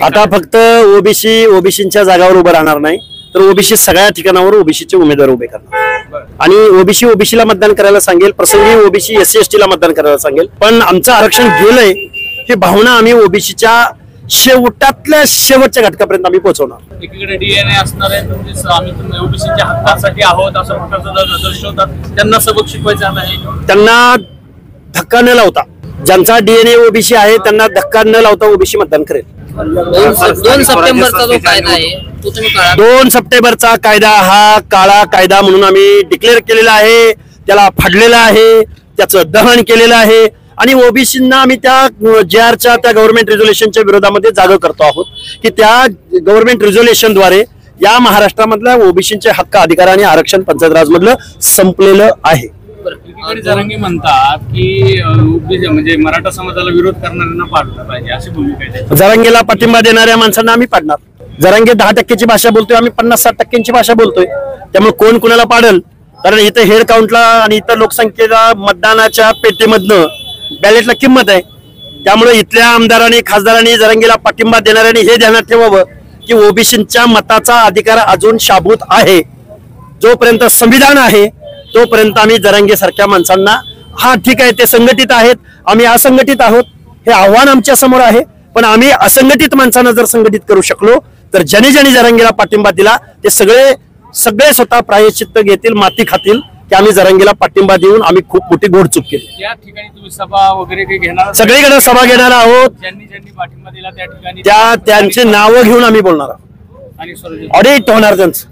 आता फक्त ओबीसीच्या जागावर उभं राहणार नाही, तर ओबीसी सगळ्या ठिकाणावर ओबीसीचे उमेदवार उभे करणार आणि ओबीसीला मतदान करायला सांगेल, प्रसंगी ओबीसी SC ST ला मतदान करायला सांगेल. पण आमचं आरक्षण गेलंय ही भावना आम्ही ओबीसीच्या शेवटातल्या शेवटच्या घटकापर्यंत आम्ही पोहोचवणार. एकीकडे DNA असणार आहे, म्हणजे आम्ही ओबीसीच्या हक्कासाठी आहोत असं प्रकारचं दर्शवतात. त्यांना सबक शिकवायचा नाही, त्यांना धक्का न लावता, ज्यांचा DNA ओबीसी आहे त्यांना धक्का न लावता ओबीसी मतदान करेल. 2 सप्टेंबरचा जो कायदा आहे तो तुम्ही 2 सप्टेंबरचा कायदा हा काळा कायदा म्हणून आम्ही डिक्लेअर केलेला आहे, त्याला फाडलेला आहे, त्याचं दहन केलेलं आहे आणि ओबीसींना आम्ही त्या JRच्या त्या गव्हर्नमेंट रिझोल्युशनच्या विरोधामध्ये जागं करतो आहोत की त्या गव्हर्नमेंट रिझोल्युशनद्वारे या महाराष्ट्रामधल्या ओबीसींचे हक्क, अधिकार आणि आरक्षण पंचायत राज मधलं संपलेलं आहे. जरांगे म्हणतात की म्हणजे मराठा समाजाला विरोध करणाऱ्यांना पाडलं पाहिजे अशी भूमिका आहे. जरांगेला पाठिंबा देणाऱ्या माणसांना आम्ही पाडणार. जरांगे 10% भाषा बोलतोय, आम्ही 50-60% भाषा बोलतोय. त्यामुळे कोण कुणाला पाडल, कारण इथं हेड काउंटला आणि इतर लोकसंख्येला मतदानाच्या पेटीमधनं बॅलेटला किंमत आहे. त्यामुळे इथल्या आमदारांनी, खासदारांनी जरांगेला पाठिंबा देणाऱ्यांनी हे ध्यानात ठेवावं की ओबीसींच्या मताचा अधिकार अजून शाबूत आहे. जोपर्यंत संविधान आहे तोपर्यंत आम्ही जरांगे सारख्या माणसांना, हा ठीक आहे ते संघटित आहेत, आम्ही असंघटित आहोत, हे आव्हान आमच्या समोर आहे. पण आम्ही असंघटित माणसांना जर संघटित करू शकलो तर ज्यांनी जरांगेला पाठिंबा दिला ते सगळे स्वतः प्रायश्चित्त घेतील, माती खातील की आम्ही जरांगेला पाठिंबा देऊन आम्ही खूप मोठी घोडचूक केली. त्या ठिकाणी तुम्ही सभा वगैरे काही घेणार? सगळीकडे सभा घेणार आहोत. ज्यांनी पाठिंबा दिला त्या ठिकाणी त्यांची नावं घेऊन आम्ही बोलणार आहोत आणि ऑडिट होणार त्यांचं.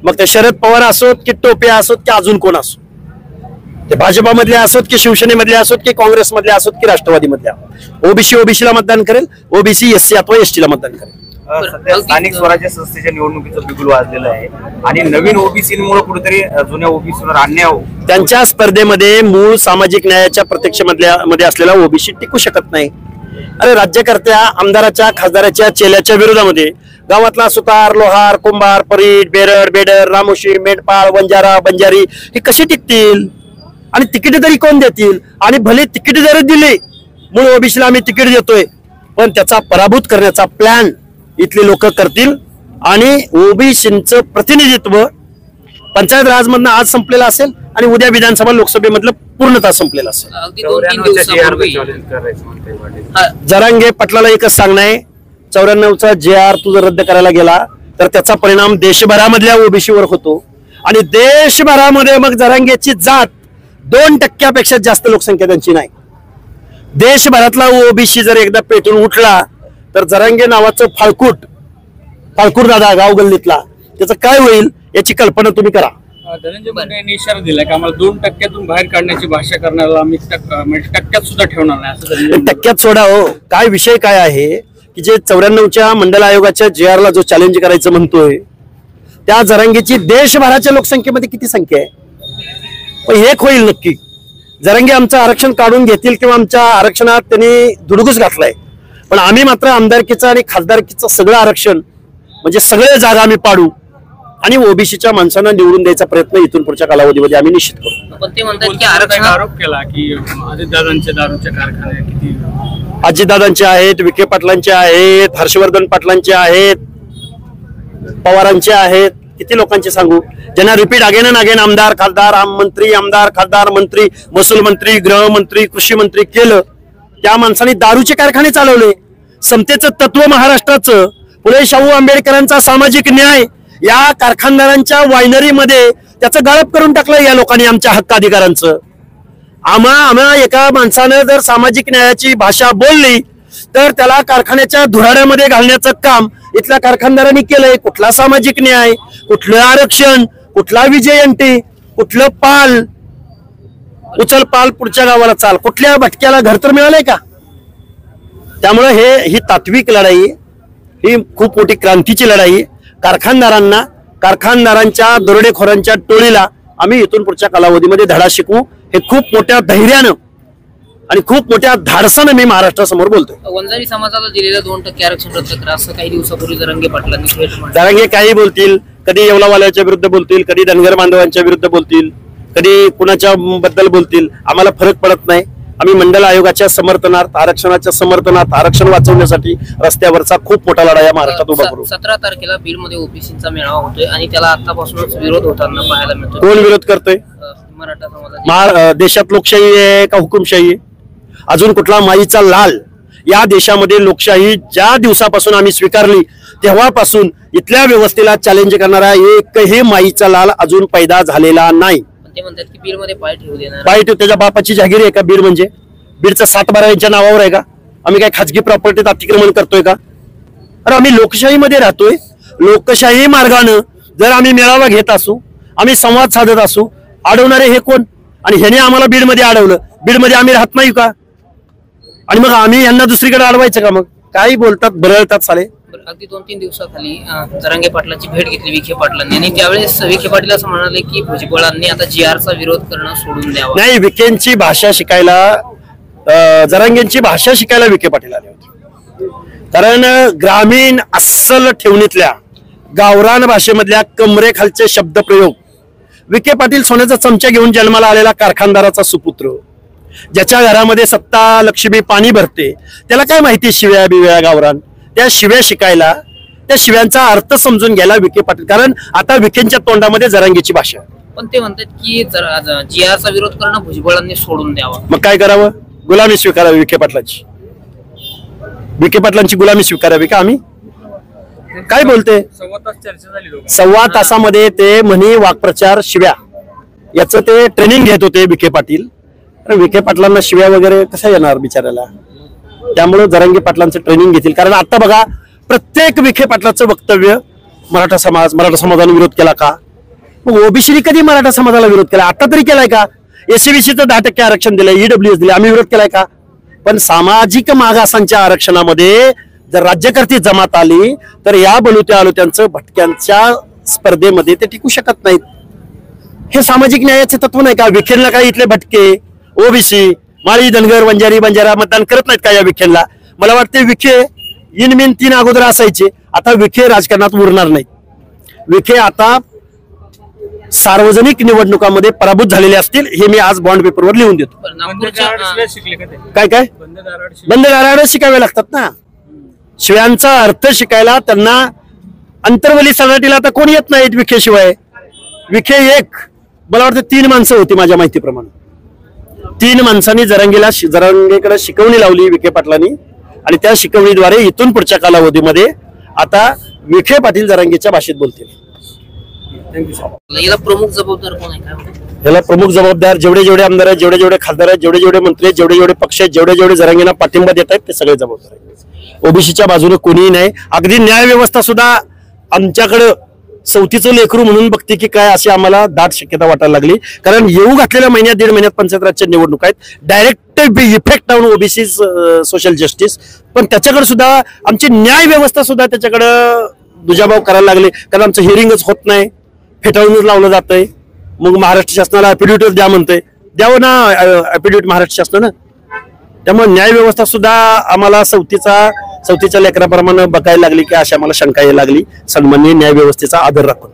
मग ते शरद पवार असोत की टोपे असोत की अजून कोण असो, ते भाजपामधले असोत की शिवसेनेमधले असोत की काँग्रेसमधले असोत की राष्ट्रवादीमधले, ओबीसीला मतदान करेल, ओबीसी SC अथवा ST ला मतदान करेल. सध्या स्थानिक स्वराज्य संस्थेच्या निवडणुकीचं बिगुल वाजलेलं आहे आणि नवीन ओबीसीमुळे कुठेतरी जुन्या ओबीसीवर अन्याय हो. त्यांच्या स्पर्धेमध्ये मूळ सामाजिक न्यायाच्या प्रत्यक्षमध्ये असलेला ओबीसी टिकू शकत नाही. अरे राज्यकर्त्या, आमदाराच्या, खासदाराच्या चेल्याच्या विरोधामध्ये गावातला सुतार, लोहार, कुंभार, परीट, बेडर, रामोशी, मेंढपाळ, वंजारा, बंजारी हे कसे टिकतील आणि तिकीट तरी कोण देतील? आणि भले तिकीट जरी दिले, मूळ ओबीसीला आम्ही तिकीट देतोय, पण त्याचा पराभूत करण्याचा प्लॅन इथले लोक करतील आणि ओबीसींचं प्रतिनिधित्व पंचायत राज मधनं आज संपलेलं असेल आणि उद्या विधानसभा लोकसभेमधलं पूर्णतः संपलेलं असेल. जरांगे पाटलाला एकच सांगणं आहे, 94चा JR तू जर रद्द करायला गेला तर त्याचा परिणाम देशभरामधल्या ओबीसीवर होतो आणि देशभरामध्ये मग जरांगेची जात 2% जास्त लोकसंख्या त्यांची नाही. देशभरातला ओबीसी जर एकदा पेटून उठला तर जरांगे नावाचं फाळकूट दादा गाव गल्लीतला त्याचं काय होईल याची कल्पना तुम्ही करा. धनंजय मुंडे यांनी इशारा दिला की आम्हाला 2%तून बाहेर काढण्याची भाषा करण्याला आम्ही म्हणजे टक्क्यात सुद्धा ठेवणार नाही असं. टक्क्यात सोडा हो, काय विषय काय आहे की जे 94च्या मंडल आयोगाच्या JR ला जो चॅलेंज करायचं म्हणतोय त्या जरांगेची देशभराच्या लोकसंख्येमध्ये किती संख्या आहे? पण एक होईल नक्की, जरांगे आमचं आरक्षण काढून घेतील किंवा आमच्या आरक्षणात त्यांनी दुडगूस घातलाय, पण आम्ही मात्र आमदारकीचं आणि खासदारकीचं सगळं आरक्षण म्हणजे सगळे जागा आम्ही पाडू आणि ओबीसीच्या माणसांना निवडून द्यायचा प्रयत्न इथून पुढच्या कालावधीमध्ये आम्ही निश्चित करू. पण ते म्हणतात की आरक्षण आरोप केला की अजितदादांचे दारूचे कारखाने किती, अजितदादांचे आहेत, विखे पाटलांचे आहेत, हर्षवर्धन पाटलांचे आहेत, पवारांचे आहेत, किती लोकांचे सांगू ज्यांना रिपीट अगेन आमदार खासदार मंत्री, आमदार खासदार मंत्री, महसूल मंत्री, गृहमंत्री, कृषी मंत्री केलं. त्या माणसांनी दारूचे कारखाने चालवले. समतेचं तत्व महाराष्ट्राचं, फुले शाहू आंबेडकरांचा सामाजिक न्याय या कारखानदारांच्या वायनरीमध्ये त्याचं गाळप करून टाकलं या लोकांनी आमच्या हक्क अधिकारांचं. आम्हा एका माणसानं जर सामाजिक न्यायाची भाषा बोलली तर त्याला कारखान्याच्या धुराड्यामध्ये घालण्याचं काम इथल्या कारखानदारांनी केलंय. कुठला सामाजिक न्याय, कुठलं आरक्षण, कुठला विजयंती, कुठलं पाल, उचल पाल पुढच्या गावाला चाल, कुठल्या भटक्याला घर तर मिळालंय का? त्यामुळे ही तात्विक लढाई, ही खूप मोठी क्रांतीची लढाई. कारखानदारांच्या दरोडेखोरांच्या टोळीला आम्ही इथून पुढच्या कालावधीमध्ये धडा शिकवू. हे खूप मोठ्या धैर्यानं आणि खूप मोठ्या धाडसानं मी महाराष्ट्रासमोर बोलतोय. वंजारी समाजाला दिलेलं 2% आरक्षण रद्द करा असं काही दिवसापूर्वी जरांगे पाटलांनी. जरांगे काही बोलतील, कधी येवलावाल्याच्या विरुद्ध बोलतील, कधी धनगर बांधवांच्या विरुद्ध बोलतील, कधी कुणाच्या बद्दल बोलतील, आम्हाला फरक पडत नाही. आम्ही मंडल आयोगाच्या समर्थनार्थ, आरक्षणाच्या समर्थनार्थ, आरक्षण वाचवण्यासाठी रस्त्यावरचा खूप मोठा लढा या महाराष्ट्रात उभा करू. 17 तारखेला बीडमध्ये ओबीसीचा मेळावा होतोय आणि त्याला आतापासूनच विरोध होताना पाहायला मिळतो. कोण विरोध करतोय? मराठा समाजाचे. देशात लोकशाही आहे का हुकुमशाही आहे? अजून कुठला माईचा लाल? या देशामध्ये लोकशाही ज्या दिवसापासून आम्ही स्वीकारली तेव्हापासून इथल्या व्यवस्थेला चॅलेंज करणारा एकही माईचा लाल अजून पैदा झालेला नाही. ते म्हणतात की बीडमध्ये पाय ठेवू देणार. पाय ठेव, त्याच्या बापाची जागीर आहे का बीड? म्हणजे बीडचं 7-12 यांच्या नावावर आहे का? आम्ही काय खाजगी प्रॉपर्टीत अतिक्रमण करतोय का? अरे आम्ही लोकशाहीमध्ये राहतोय. लोकशाही मार्गानं जर आम्ही मेळावा घेत असू, आम्ही संवाद साधत असू, अडवणारे हे कोण? आणि ह्याने आम्हाला बीडमध्ये अडवलं. बीडमध्ये आम्ही राहत नाही का? आणि मग आम्ही यांना दुसरीकडे अडवायचं का? मग काही बोलतात, बरळतात साले. अगदी 2-3 दिवसाखाली जरांगे पाटलांची भेट घेतली विखे पाटलांनी आणि त्यावेळेस विखे पाटील असं म्हणाले की भुजबळांनी आता GR चा विरोध करणं सोडून द्यावं. नाही, विखेंची भाषा शिकायला, जरांगेंची भाषा शिकायला विखे पाटील आले होते. कारण ग्रामीण अस्सल ठेवणीतल्या गावरान भाषेमधल्या कमरेखालचे शब्दप्रयोग, विखे पाटील सोन्याचा चमचा घेऊन जन्माला आलेला कारखानदाराचा सुपुत्र, ज्याच्या घरामध्ये सत्ता लक्ष्मी पाणी भरते, त्याला काय माहिती शिव्या बिव्या गावरान? त्या शिव्या शिकायला, त्या शिव्यांचा अर्थ समजून घ्यायला विखे पाटील. कारण आता विखेंच्या तोंडामध्ये जरांगेची भाषा. पण ते म्हणतात की GR चा विरोध करणं भुजबळांनी सोडून द्यावा. मग काय करावं? गुलामी स्वीकारावी विखे पाटलांची. विखे पाटलांची गुलामी स्वीकारावी का आम्ही? काय बोलते? चर्चा झाली. 1.25 तासामध्ये ते म्हणी, वाक्प्रचार, शिव्या याचं ते ट्रेनिंग घेत होते विखे पाटील. विखे पाटलांना शिव्या वगैरे कसा येणार बिचारायला? त्यामुळे जरांगे पाटलांचं ट्रेनिंग घेतील. कारण आता बघा, प्रत्येक विखे पाटलाचं वक्तव्य मराठा समाजाने विरोध केला का? मग ओबीसीने कधी मराठा समाजाला विरोध केला? आता तरी केलाय का? SCBCचं 10% आरक्षण दिलंय, EWS दिले, आम्ही विरोध केलाय का? पण सामाजिक मागासांच्या आरक्षणामध्ये जर राज्यकर्ती जमात आली तर या बलुत्या आलुत्यांचं भटक्यांच्या स्पर्धेमध्ये ते टिकू शकत नाहीत. हे सामाजिक न्यायाचे तत्व नाही का? विखेंना काय इथले भटके, ओबीसी, माळी, धनगर, बंजारा मतदान करत नाहीत का या विखेंना? मला वाटते विखे इनमिन 3 अगोदर असायचे, आता विखे राजकारणात उरणार नाहीत. विखे आता सार्वजनिक निवडणुकांमध्ये पराभूत झालेले असतील, हे मी आज बॉन्ड पेपरवर लिहून देतो. काय बंद दाराड शिकावे लागतात ना. शिव्यांचा अर्थ शिकायला त्यांना अंतर्वली सराटीला आता कोण येत नाहीत विखे शिवाय. विखे एक, मला वाटतं 3 माणसं होती माझ्या माहितीप्रमाणे. 3 माणसांनी जरांगेकडे शिकवणी लावली विखे पाटलांनी आणि त्या शिकवणीद्वारे इथून पुढच्या कालावधीमध्ये आता विखे पाटील जरांगेच्या भाषेत बोलतील. याला प्रमुख जबाबदार कोण आहे काय? याला प्रमुख जबाबदार जेवढे आमदार आहेत, जेवढे खासदार आहेत, जेवढे मंत्री आहेत, जेवढे पक्ष आहेत, जेवढे जरांगेंना पाठिंबा देत आहेत, ते सगळे जबाबदार आहेत. ओबीसीच्या बाजूने कोणीही नाही. अगदी न्याय व्यवस्था सुद्धा आमच्याकडे सवतीचं लेकरू म्हणून बघते की काय, अशी आम्हाला दाट शक्यता वाटायला लागली. कारण येऊ घातलेल्या महिन्यात 1.5 महिन्यात पंचायत राजच्या निवडणूक आहेत, direct effect on OBC social justice. पण त्याच्याकडे सुद्धा आमची न्याय व्यवस्था सुद्धा त्याच्याकडे दुजाभाव करायला लागले. कारण आमचं हिअरिंगच होत नाही, फेटाळूनच लावलं जातंय. मग महाराष्ट्र शासनाला ॲफिडेव्हिट द्या म्हणतंय, द्यावं ना ॲफिडेव्हिट महाराष्ट्र शासनानं. त्यामुळे न्याय व्यवस्था सुद्धा आम्हाला सवतीच्या लेकराप्रमाणे बघायला लागली की अशी आम्हाला शंका यायला लागली. सन्माननीय न्याय व्यवस्थेचा आदर राखून